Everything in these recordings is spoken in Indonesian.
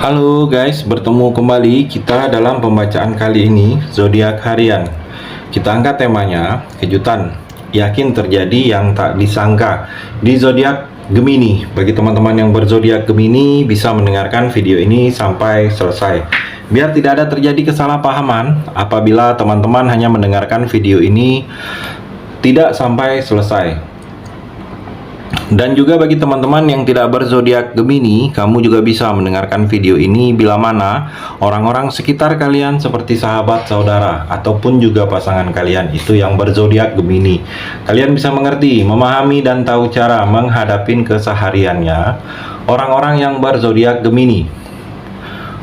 Halo guys, bertemu kembali kita dalam pembacaan kali ini zodiak harian. Kita angkat temanya kejutan, yakin terjadi yang tak disangka di zodiak Gemini. Bagi teman-teman yang berzodiak Gemini bisa mendengarkan video ini sampai selesai. Biar tidak ada terjadi kesalahpahaman apabila teman-teman hanya mendengarkan video ini tidak sampai selesai. Dan juga bagi teman-teman yang tidak berzodiak Gemini, kamu juga bisa mendengarkan video ini bila mana orang-orang sekitar kalian seperti sahabat, saudara, ataupun juga pasangan kalian itu yang berzodiak Gemini. Kalian bisa mengerti, memahami, dan tahu cara menghadapi kesehariannya orang-orang yang berzodiak Gemini.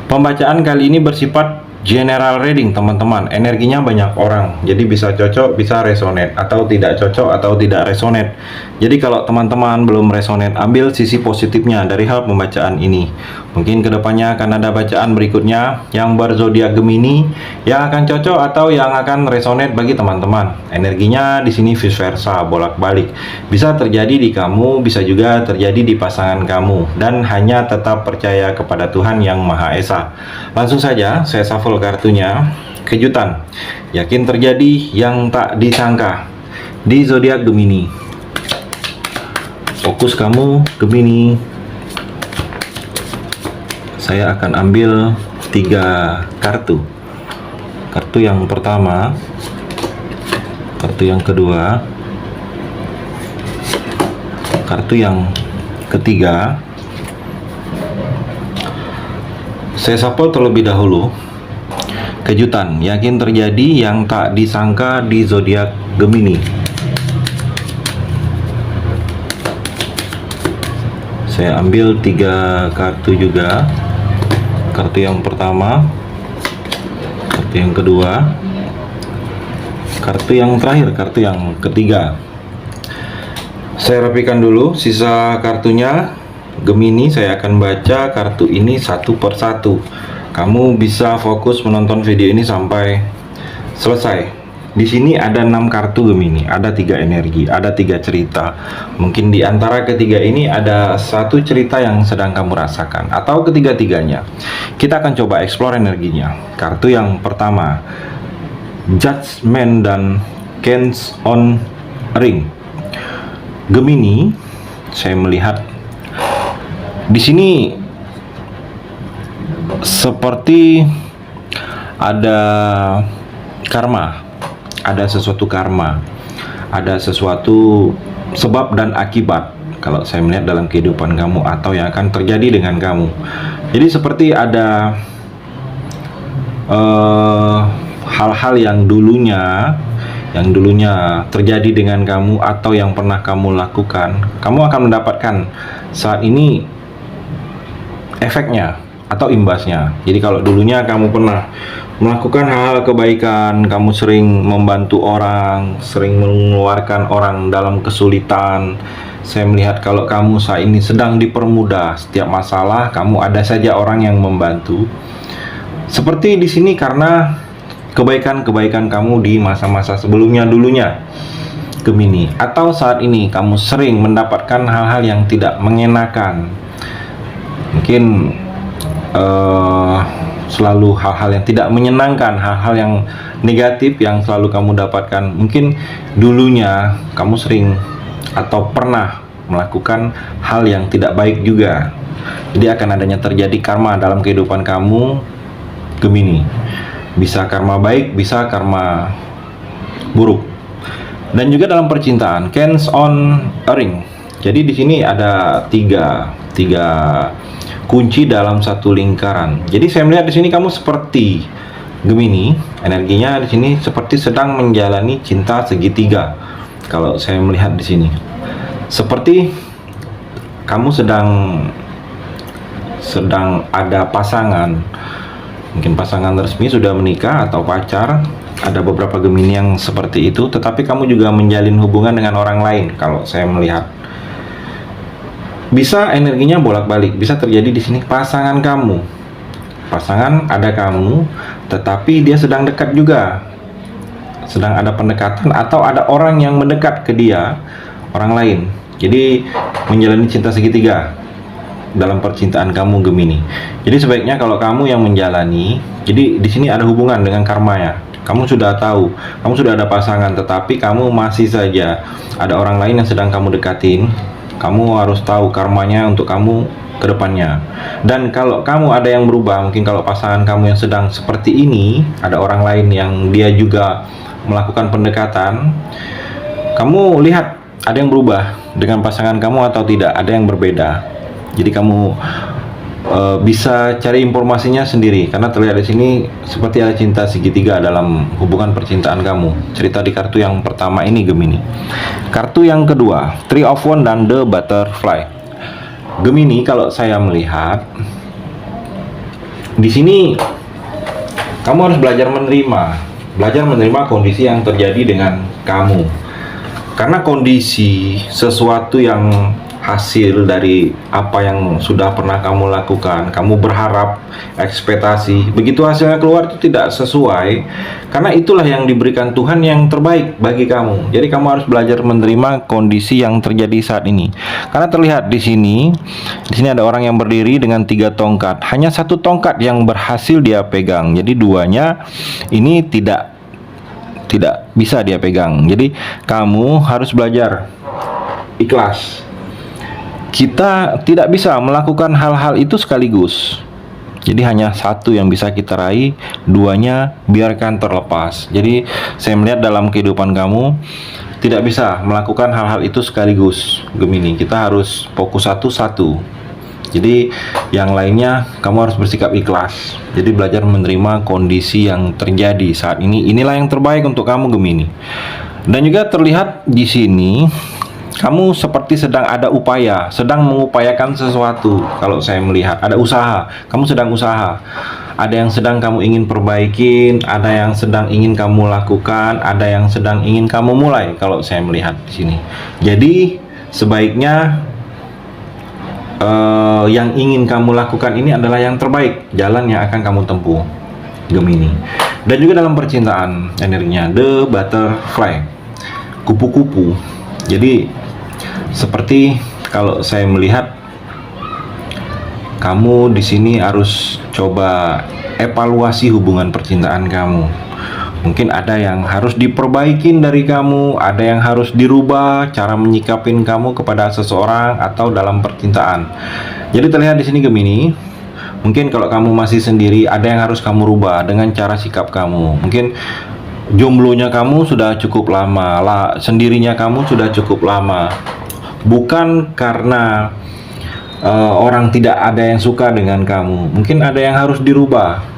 Pembacaan kali ini bersifat general reading teman-teman, energinya banyak orang, jadi bisa cocok, bisa resonate, atau tidak cocok, atau tidak resonate. Jadi kalau teman-teman belum resonate, ambil sisi positifnya dari hal pembacaan ini. Mungkin kedepannya akan ada bacaan berikutnya yang berzodiak Gemini yang akan cocok atau yang akan resonate bagi teman-teman. Energinya di sini vice versa, bolak-balik. Bisa terjadi di kamu, bisa juga terjadi di pasangan kamu, dan hanya tetap percaya kepada Tuhan Yang Maha Esa. Langsung saja saya shuffle kartunya. Kejutan, yakin terjadi yang tak disangka di zodiak Gemini. Fokus kamu Gemini. Saya akan ambil 3 kartu. Kartu yang pertama, kartu yang kedua, kartu yang ketiga. Saya shuffle terlebih dahulu. Kejutan, yakin terjadi yang tak disangka di zodiak Gemini. Saya ambil 3 kartu juga. Kartu yang pertama, kartu yang kedua, kartu yang terakhir, kartu yang ketiga. Saya rapikan dulu sisa kartunya. Gemini, saya akan baca kartu ini satu persatu. Kamu bisa fokus menonton video ini sampai selesai. Di sini ada 6 kartu Gemini, ada 3 energi, ada 3 cerita. Mungkin di antara ketiga ini ada satu cerita yang sedang kamu rasakan, atau ketiga-tiganya. Kita akan coba explore energinya. Kartu yang pertama, Judgment dan Kings on Ring. Gemini, saya melihat di sini seperti ada karma, ada sesuatu karma, ada sesuatu sebab dan akibat kalau saya melihat dalam kehidupan kamu atau yang akan terjadi dengan kamu. Jadi seperti ada hal-hal yang dulunya terjadi dengan kamu atau yang pernah kamu lakukan, kamu akan mendapatkan saat ini efeknya atau imbasnya. Jadi kalau dulunya kamu pernah melakukan hal-hal kebaikan, kamu sering membantu orang, sering mengeluarkan orang dalam kesulitan, saya melihat kalau kamu saat ini sedang dipermudah. Setiap masalah kamu ada saja orang yang membantu. Seperti di sini karena kebaikan-kebaikan kamu di masa-masa sebelumnya dulunya Gemini, atau saat ini kamu sering mendapatkan hal-hal yang tidak mengenakan. Mungkin selalu hal-hal yang tidak menyenangkan, hal-hal yang negatif yang selalu kamu dapatkan. Mungkin dulunya kamu sering atau pernah melakukan hal yang tidak baik juga. Jadi akan adanya terjadi karma dalam kehidupan kamu Gemini. Bisa karma baik, bisa karma buruk. Dan juga dalam percintaan, Kings on a Ring. Jadi di sini ada tiga kunci dalam satu lingkaran. Jadi saya melihat di sini kamu seperti Gemini, energinya di sini seperti sedang menjalani cinta segitiga. Kalau saya melihat di sini, seperti kamu sedang ada pasangan. Mungkin pasangan resmi sudah menikah atau pacar. Ada beberapa Gemini yang seperti itu, tetapi kamu juga menjalin hubungan dengan orang lain. Kalau saya melihat, bisa energinya bolak-balik, bisa terjadi di sini pasangan kamu. Pasangan ada kamu, tetapi dia sedang dekat juga. Sedang ada pendekatan atau ada orang yang mendekat ke dia, orang lain. Jadi menjalani cinta segitiga. dalam percintaan kamu Gemini. Jadi sebaiknya kalau kamu yang menjalani, jadi di sini ada hubungan dengan karmanya. Kamu sudah tahu, kamu sudah ada pasangan, tetapi kamu masih saja ada orang lain yang sedang kamu dekatin. Kamu harus tahu karmanya untuk kamu ke depannya. Dan kalau kamu ada yang berubah, mungkin kalau pasangan kamu yang sedang seperti ini, ada orang lain yang dia juga melakukan pendekatan, kamu lihat ada yang berubah dengan pasangan kamu atau tidak, ada yang berbeda. Jadi kamu bisa cari informasinya sendiri, karena terlihat di sini seperti ada cinta segitiga dalam hubungan percintaan kamu. Cerita di kartu yang pertama ini Gemini. Kartu yang kedua, Three of Wands dan The Butterfly. Gemini, kalau saya melihat di sini kamu harus belajar menerima kondisi yang terjadi dengan kamu. Karena kondisi sesuatu yang hasil dari apa yang sudah pernah kamu lakukan, kamu berharap, ekspektasi, begitu hasilnya keluar itu tidak sesuai, karena itulah yang diberikan Tuhan yang terbaik bagi kamu. Jadi kamu harus belajar menerima kondisi yang terjadi saat ini. Karena terlihat di sini ada orang yang berdiri dengan 3 tongkat. Hanya 1 tongkat yang berhasil dia pegang. Jadi duanya ini tidak bisa dia pegang. Jadi kamu harus belajar ikhlas. Kita tidak bisa melakukan hal-hal itu sekaligus. Jadi hanya 1 yang bisa kita raih, 2-nya biarkan terlepas. Jadi saya melihat dalam kehidupan kamu tidak bisa melakukan hal-hal itu sekaligus, Gemini. Kita harus fokus satu-satu. Jadi yang lainnya kamu harus bersikap ikhlas. Jadi belajar menerima kondisi yang terjadi saat ini. Inilah yang terbaik untuk kamu Gemini. Dan juga terlihat di sini kamu seperti sedang ada upaya, sedang mengupayakan sesuatu. Kalau saya melihat ada usaha, kamu sedang usaha. Ada yang sedang kamu ingin perbaikin, ada yang sedang ingin kamu lakukan, ada yang sedang ingin kamu mulai. Kalau saya melihat di sini. Jadi sebaiknya yang ingin kamu lakukan ini adalah yang terbaik, jalan yang akan kamu tempuh, Gemini. Dan juga dalam percintaan, energinya The Butterfly, kupu-kupu. Jadi seperti kalau saya melihat kamu di sini harus coba evaluasi hubungan percintaan kamu. Mungkin ada yang harus diperbaikin dari kamu, ada yang harus dirubah cara menyikapin kamu kepada seseorang atau dalam percintaan. Jadi terlihat di sini Gemini, mungkin kalau kamu masih sendiri, ada yang harus kamu rubah dengan cara sikap kamu. Mungkin jomblonya kamu sudah cukup lama, sendirinya kamu sudah cukup lama. Bukan karena orang tidak ada yang suka dengan kamu. Mungkin ada yang harus dirubah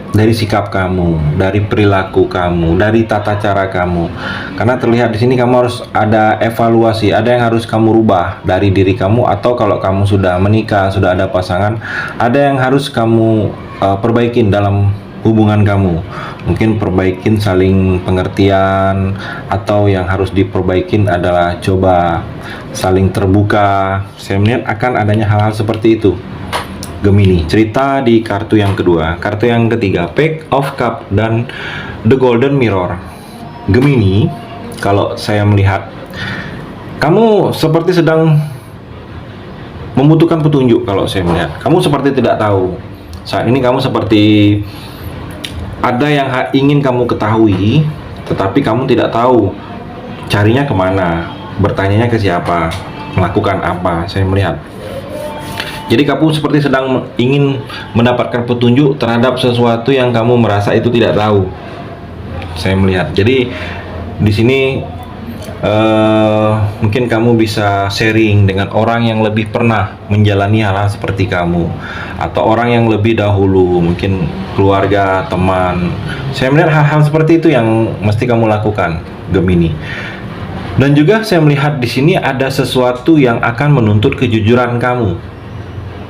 dari sikap kamu, dari perilaku kamu, dari tata cara kamu. Karena terlihat di sini kamu harus ada evaluasi, ada yang harus kamu rubah dari diri kamu, atau kalau kamu sudah menikah, sudah ada pasangan, ada yang harus kamu perbaikin dalam hubungan kamu. Mungkin perbaikin saling pengertian, atau yang harus diperbaikin adalah coba saling terbuka. Saya melihat akan adanya hal-hal seperti itu, Gemini. Cerita di kartu yang kedua. Kartu yang ketiga, Page of Cups dan The Golden Mirror. Gemini, kalau saya melihat kamu seperti sedang membutuhkan petunjuk. Kalau saya melihat kamu seperti tidak tahu. Saat ini kamu seperti ada yang ingin kamu ketahui, tetapi kamu tidak tahu carinya kemana, bertanyanya ke siapa, melakukan apa. Saya melihat jadi kamu seperti sedang ingin mendapatkan petunjuk terhadap sesuatu yang kamu merasa itu tidak tahu. Saya melihat. Jadi di sini mungkin kamu bisa sharing dengan orang yang lebih pernah menjalani hal-hal seperti kamu, atau orang yang lebih dahulu, mungkin keluarga, teman. Saya melihat hal-hal seperti itu yang mesti kamu lakukan, Gemini. Dan juga saya melihat di sini ada sesuatu yang akan menuntut kejujuran kamu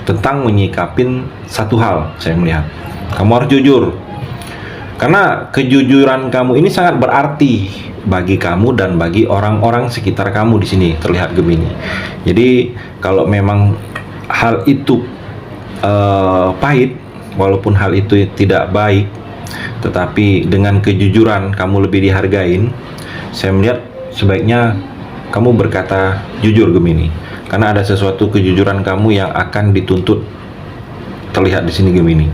tentang menyikapin satu hal. Saya melihat kamu harus jujur, karena kejujuran kamu ini sangat berarti bagi kamu dan bagi orang-orang sekitar kamu di sini, terlihat Gemini. Jadi kalau memang hal itu pahit, walaupun hal itu tidak baik, tetapi dengan kejujuran kamu lebih dihargain. Saya melihat sebaiknya kamu berkata jujur, Gemini. karena ada sesuatu kejujuran kamu yang akan dituntut. Terlihat di sini Gemini.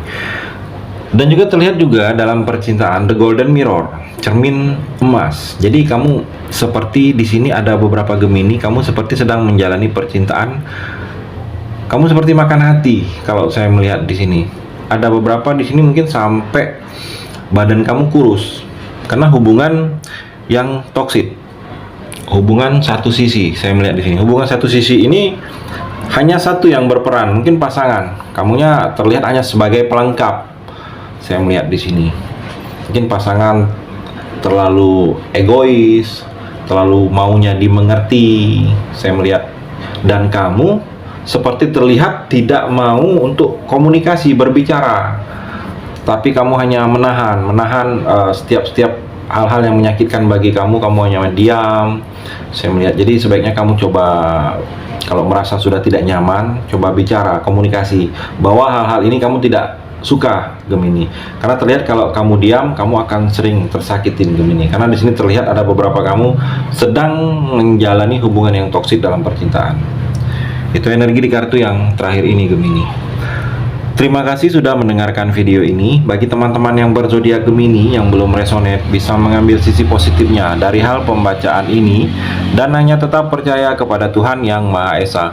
Dan juga terlihat juga dalam percintaan the golden mirror, cermin emas. Jadi kamu seperti di sini ada beberapa Gemini, kamu seperti sedang menjalani percintaan. Kamu seperti makan hati kalau saya melihat di sini. Ada beberapa di sini mungkin sampai badan kamu kurus karena hubungan yang toksik. Hubungan satu sisi, saya melihat di sini. Hubungan satu sisi ini hanya satu yang berperan, mungkin pasangan. Kamunya terlihat hanya sebagai pelengkap. Saya melihat di sini. Mungkin pasangan terlalu egois, terlalu maunya dimengerti. Saya melihat, dan kamu seperti terlihat tidak mau untuk komunikasi, berbicara. Tapi kamu hanya menahan setiap hal-hal yang menyakitkan bagi kamu hanya diam. Saya melihat, jadi sebaiknya kamu coba, kalau merasa sudah tidak nyaman, coba bicara, komunikasi bahwa hal-hal ini kamu tidak suka, Gemini. Karena terlihat kalau kamu diam, kamu akan sering tersakitin, Gemini. Karena di sini terlihat ada beberapa kamu sedang menjalani hubungan yang toksik dalam percintaan. Itu energi di kartu yang terakhir ini, Gemini. Terima kasih sudah mendengarkan video ini. Bagi teman-teman yang berzodiak Gemini yang belum resonate, bisa mengambil sisi positifnya dari hal pembacaan ini dan hanya tetap percaya kepada Tuhan Yang Maha Esa.